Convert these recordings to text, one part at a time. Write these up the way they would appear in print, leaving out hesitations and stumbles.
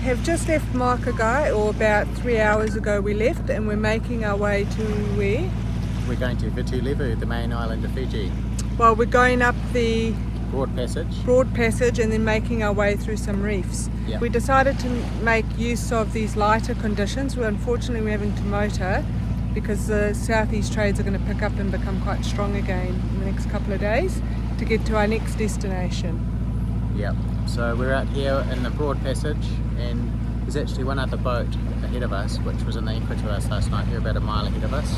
have just left Makogai, or about 3 hours ago we left, and we're making our way to where? We're going to Vitu Levu, the main island of Fiji. Well, we're going up the Broad Passage and then making our way through some reefs. Yeah. We decided to make use of these lighter conditions. Unfortunately, we're having to motor because the southeast trades are going to pick up and become quite strong again in the next couple of days to get to our next destination. Yeah, so we're out here in the Broad Passage, and there's actually one other boat ahead of us which was in the anchor to us last night. They're about a mile ahead of us.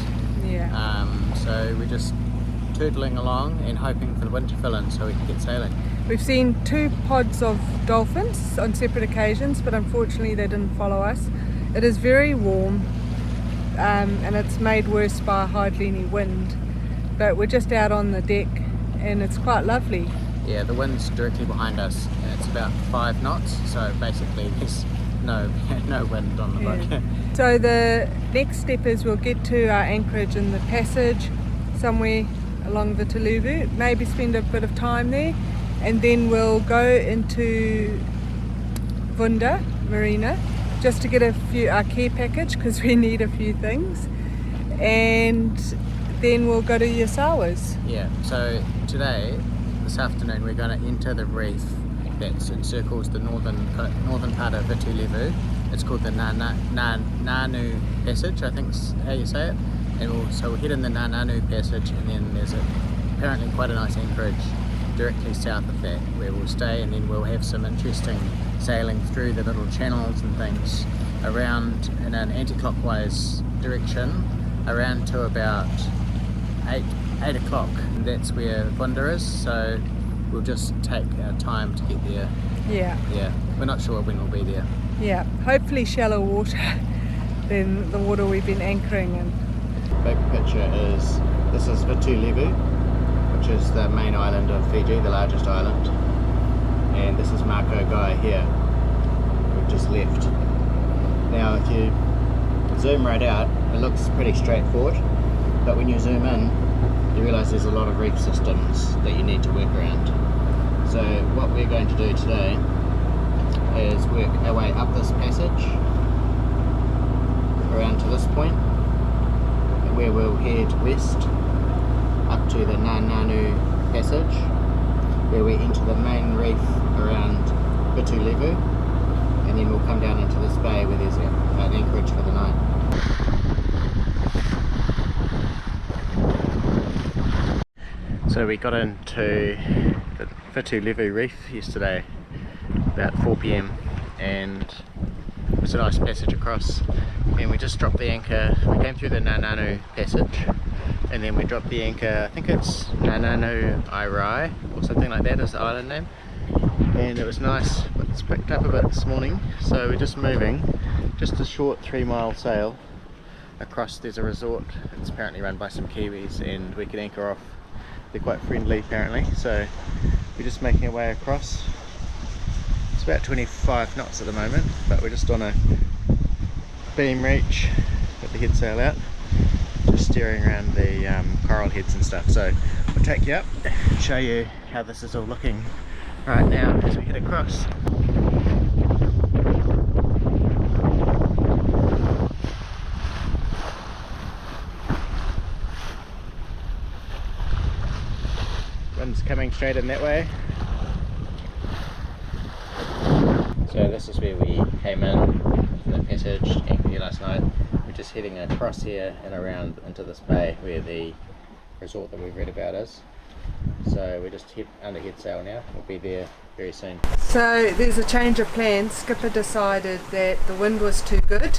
Yeah. So we're just tootling along and hoping for the wind to fill in so we can get sailing. We've seen 2 pods of dolphins on separate occasions, but unfortunately they didn't follow us. It is very warm, and it's made worse by hardly any wind, but we're just out on the deck and it's quite lovely. Yeah, the wind's directly behind us and it's about 5 knots, so basically there's no wind on the boat. So the next step is we'll get to our anchorage in the passage somewhere along the Vitu Levu, maybe spend a bit of time there, and then we'll go into Vunda Marina just to get our care package because we need a few things, and then we'll go to Yasawa's. Yeah, so this afternoon we're going to enter the reef that encircles the northern part of Vitu Levu. It's called the Nananū Passage, I think is how you say it. And so we'll head in the Nananū Passage, and then there's apparently quite a nice anchorage directly south of that where we'll stay, and then we'll have some interesting sailing through the little channels and things around in an anti-clockwise direction around to about 8 o'clock. And that's where Vunda is, so we'll just take our time to get there. Yeah, we're not sure when we'll be there. Yeah, hopefully shallow water than the water we've been anchoring in. Big picture is, this is Vitu Levu, which is the main island of Fiji, the largest island, and this is Makogai here, we've just left. Now if you zoom right out, it looks pretty straightforward, but when you zoom in, you realise there's a lot of reef systems that you need to work around. So what we're going to do today is work our way up this passage around to this point, where we'll head west up to the Nananū Passage, where we enter the main reef around Vitu Levu, and then we'll come down into this bay where there's an anchorage for the night. So we got into the Vitu Levu reef yesterday about 4 PM, and it was a nice passage across, and we just dropped the anchor. We came through the Nananū Passage, and then we dropped the anchor, I think it's Nananū-i-rai or something like that is the island name, and it was nice, but it's picked up a bit this morning, so we're just moving just a short 3-mile sail across. There's a resort, it's apparently run by some Kiwis, and we can anchor off. They're quite friendly apparently, so we're just making our way across. It's about 25 knots at the moment, but we're just on a beam reach with the head sail out, just steering around the coral heads and stuff. So we'll take you up and show you how this is all looking right now as we head across. Wind's coming straight in that way. So this is where we came in from the passage, anchored here last night. We're just heading across here and around into this bay where the resort that we've read about is. So we're just under head sail now. We'll be there very soon. So there's a change of plans. Skipper decided that the wind was too good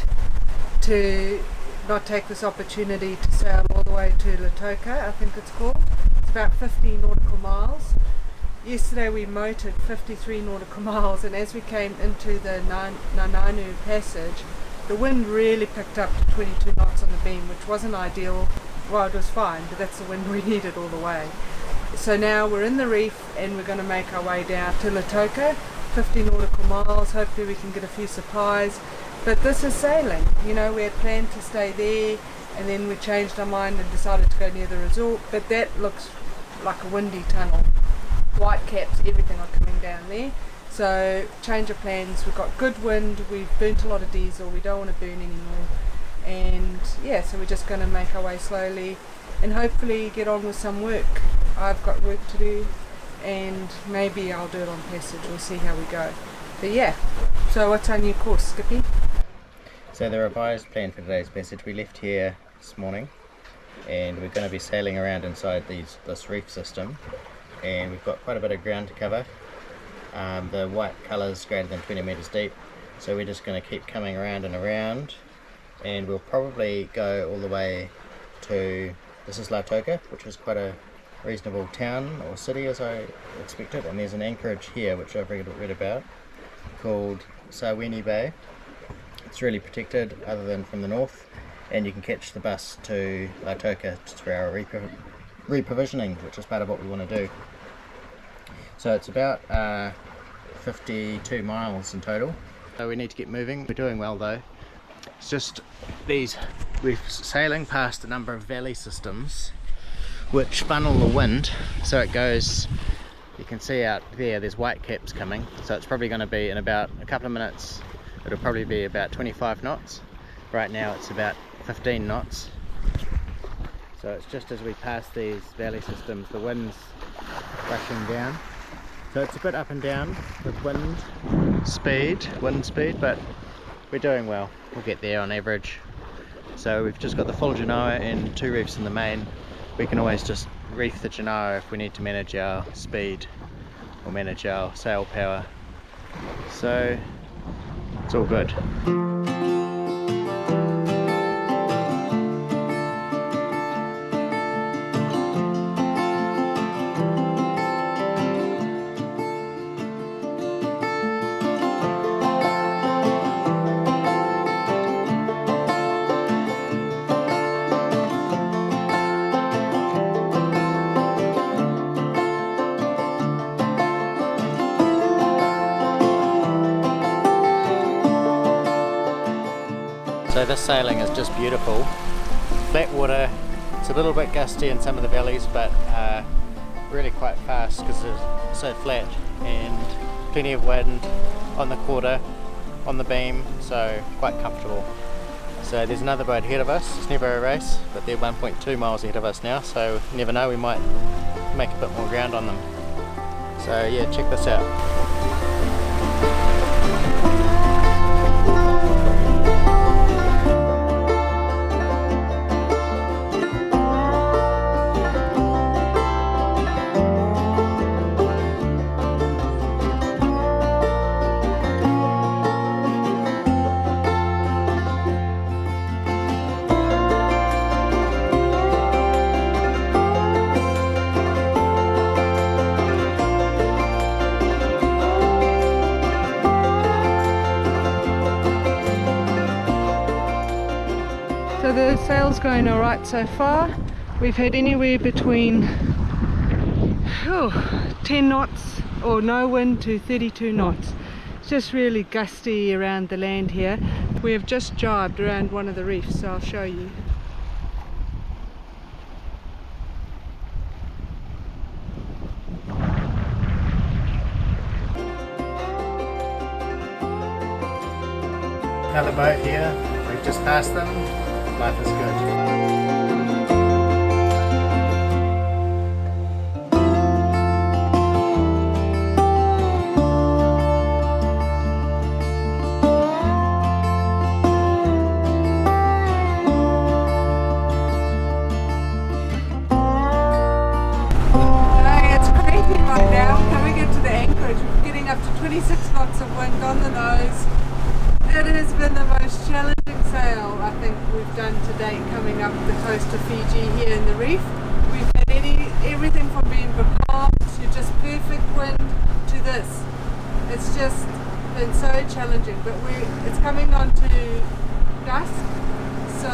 to not take this opportunity to sail all the way to Latoka, I think it's called. It's about 50 nautical miles. Yesterday we motored 53 nautical miles, and as we came into the Nananū Passage, the wind really picked up to 22 knots on the beam, which wasn't ideal. Well, it was fine, but that's the wind we needed all the way. So now we're in the reef and we're going to make our way down to Latoka, 50 nautical miles. Hopefully we can get a few supplies, but this is sailing. You know, we had planned to stay there, and then we changed our mind and decided to go near the resort, but that looks like a windy tunnel. White caps, everything are coming down there. So change of plans, we've got good wind, we've burnt a lot of diesel, we don't want to burn anymore, and yeah, so we're just going to make our way slowly and hopefully get on with some work. I've got work to do and maybe I'll do it on Passage, we'll see how we go. But yeah, so what's our new course, Skippy? So the revised plan for today's passage, we left here this morning and we're going to be sailing around inside this reef system, and we've got quite a bit of ground to cover. The white colour's greater than 20 metres deep, so we're just going to keep coming around and around, and we'll probably go all the way to, this is Lautoka, which is quite a reasonable town or city as I expected, and there's an anchorage here which I've read about called Sarweni Bay. It's really protected other than from the north, and you can catch the bus to Lautoka for our reprovisioning, which is part of what we want to do. So it's about 52 miles in total. So we need to get moving. We're doing well though. It's just we're sailing past a number of valley systems which funnel the wind, so it goes, you can see out there's white caps coming, so it's probably going to be in about a couple of minutes, it'll probably be about 25 knots. Right now it's about 15 knots. So it's just as we pass these valley systems, the wind's rushing down. So it's a bit up and down with wind speed, but we're doing well. We'll get there on average. So we've just got the full Genoa and 2 reefs in the main. We can always just reef the Genoa if we need to manage our speed or manage our sail power. So it's all good. So this sailing is just beautiful. Flat water, it's a little bit gusty in some of the valleys, but really quite fast because it's so flat, and plenty of wind on the quarter, on the beam, so quite comfortable. So there's another boat ahead of us. It's never a race, but they're 1.2 miles ahead of us now, so you never know, we might make a bit more ground on them. So yeah, check this out. So the sail's going alright so far. We've had anywhere between 10 knots or no wind to 32 knots. It's just really gusty around the land here. We have just jibed around one of the reefs, so I'll show you. Another boat here, we've just passed them. Life is good. It's crazy right now. Coming into the anchorage, we're getting up to 26 knots of wind on the nose. It has been the most challenging sail I think we've done to date, coming up the coast of Fiji here in the reef. We've had everything from being becalmed to just perfect wind to this. It's just been so challenging, but it's coming on to dusk, so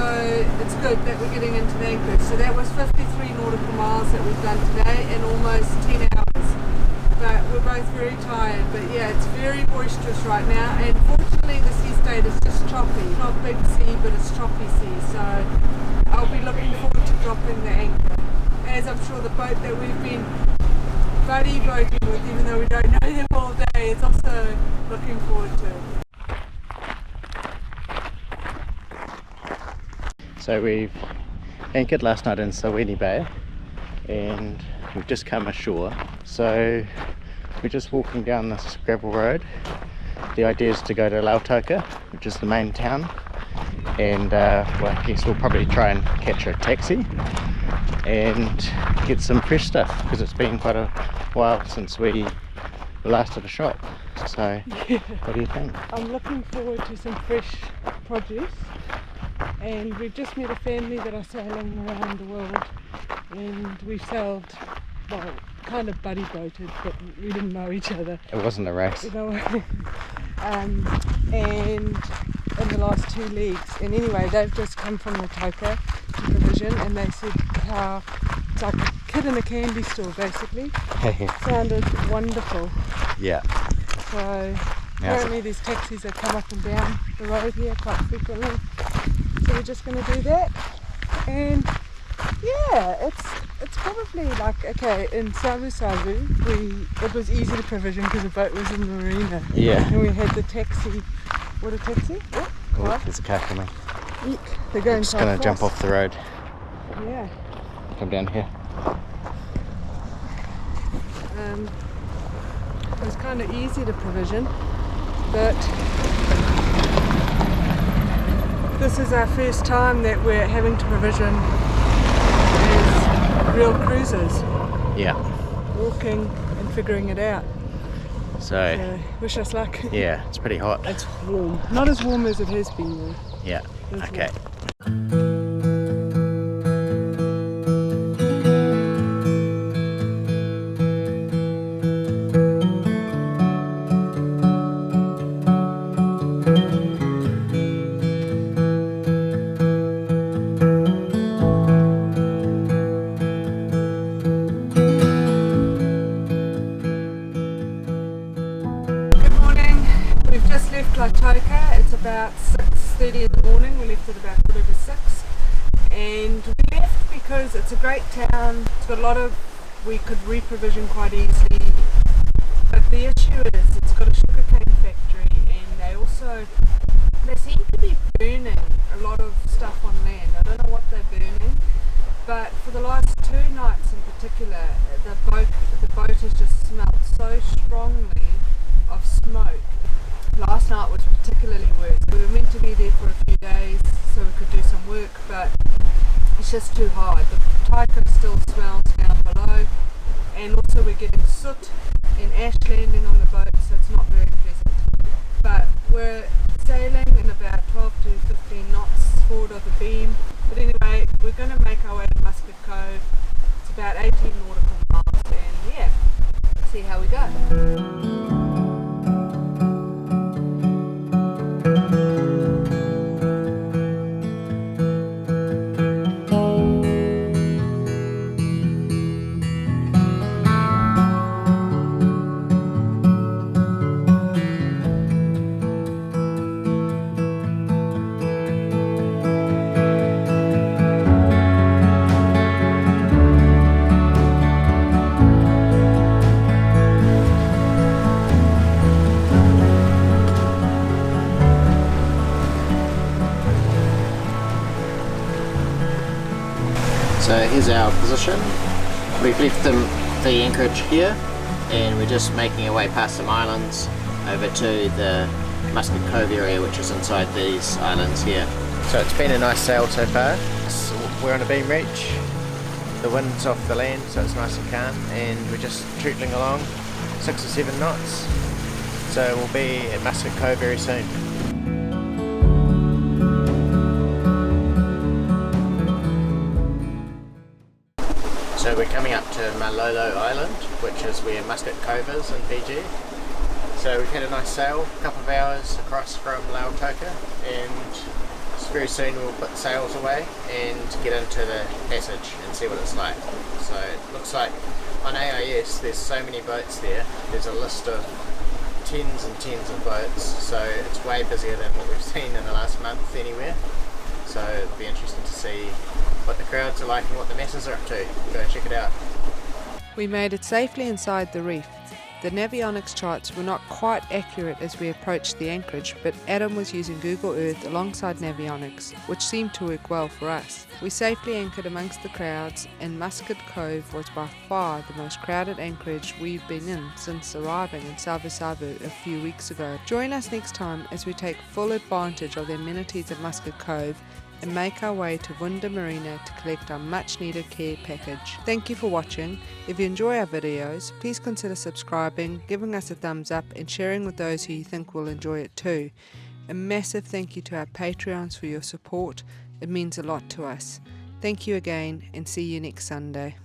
it's good that we're getting into the anchorage. So that was 53 nautical miles that we've done today in almost 10 hours. But we're both very tired, but yeah, it's very boisterous right now, and fortunately the sea state is just choppy. Not big sea, but it's choppy sea, so I'll be looking forward to dropping the anchor. As I'm sure the boat that we've been buddy boating with, even though we don't know them all day, it's also looking forward to it. So we've anchored last night in Sailinglife Bay and we've just come ashore. So we're just walking down this gravel road. The idea is to go to Lautoka, which is the main town, and well, I guess we'll probably try and catch a taxi and get some fresh stuff because it's been quite a while since we were last at a shop. So Yeah. What do you think? I'm looking forward to some fresh produce, and we've just met a family that are sailing around the world, and we've sailed, well, kind of buddy boated, but we didn't know each other. It wasn't a race. You know, and in the last 2 leagues. And anyway, they've just come from Lautoka to provision, and they said how it's like a kid in a candy store, basically. Sounded wonderful. Yeah. So apparently these taxis that come up and down the road here quite frequently. So we're just going to do that. And yeah, it's probably like, okay, in Savu it was easy to provision because the boat was in the marina. Yeah. And we had the taxi. What a taxi? Oh, car. There's a car coming. Eek, they're going Just so gonna fast. jump off the road. Yeah. Come down here. It was kind of easy to provision, but this is our first time that we're having to provision as real cruisers, Yeah. walking and figuring it out. So Wish us luck. yeah, it's pretty hot. It's warm. Not as warm as it has been though. Yeah. It's Okay. Lautoka. It's about 6:30 in the morning. We left at about 6:15, and we left because it's a great town. It's got a lot of, we could reprovision quite easily, but the issue is it's got a sugarcane factory, and they seem to be burning a lot of stuff on land. I don't know what they're burning, but for the last 2 nights in particular, the boat has just smelt so strongly of smoke. Last night was particularly worse. We were meant to be there for a few days so we could do some work, but it's just too hard. The Taiko still smells down below, and also we're getting soot and ash landing on the boat, so it's not very pleasant. But we're sailing in about 12 to 15 knots forward of the beam. But anyway, we're going to make our way to Musket Cove. It's about 18 nautical miles, and yeah, see how we go. So here's our position. We've left the anchorage here and we're just making our way past some islands over to the Musket Cove area, which is inside these islands here. So it's been a nice sail so far. We're on a beam reach. The wind's off the land, so it's nice and calm, and we're just tootling along 6 or 7 knots. So we'll be at Musket Cove very soon. So we're coming up to Malolo Island, which is where Musket Cove is in Fiji. So we've had a nice sail, a couple of hours across from Lautoka, and very soon we'll put the sails away and get into the passage and see what it's like. So it looks like on AIS there's so many boats there. There's a list of tens and tens of boats, so it's way busier than what we've seen in the last month anywhere. So it'll be interesting to see what the crowds are like and what the masses are up to. Go check it out. We made it safely inside the reef. The navionics charts were not quite accurate as we approached the anchorage, but Adam was using Google Earth alongside navionics, which seemed to work well for us. We safely anchored amongst the crowds, and Musket Cove was by far the most crowded anchorage we've been in since arriving in Savu a few weeks ago. Join us next time as we take full advantage of the amenities of Musket Cove and make our way to Wunda Marina to collect our much needed care package. Thank you for watching. If you enjoy our videos, please consider subscribing, giving us a thumbs up and sharing with those who you think will enjoy it too. A massive thank you to our Patreons for your support. It means a lot to us. Thank you again and see you next Sunday.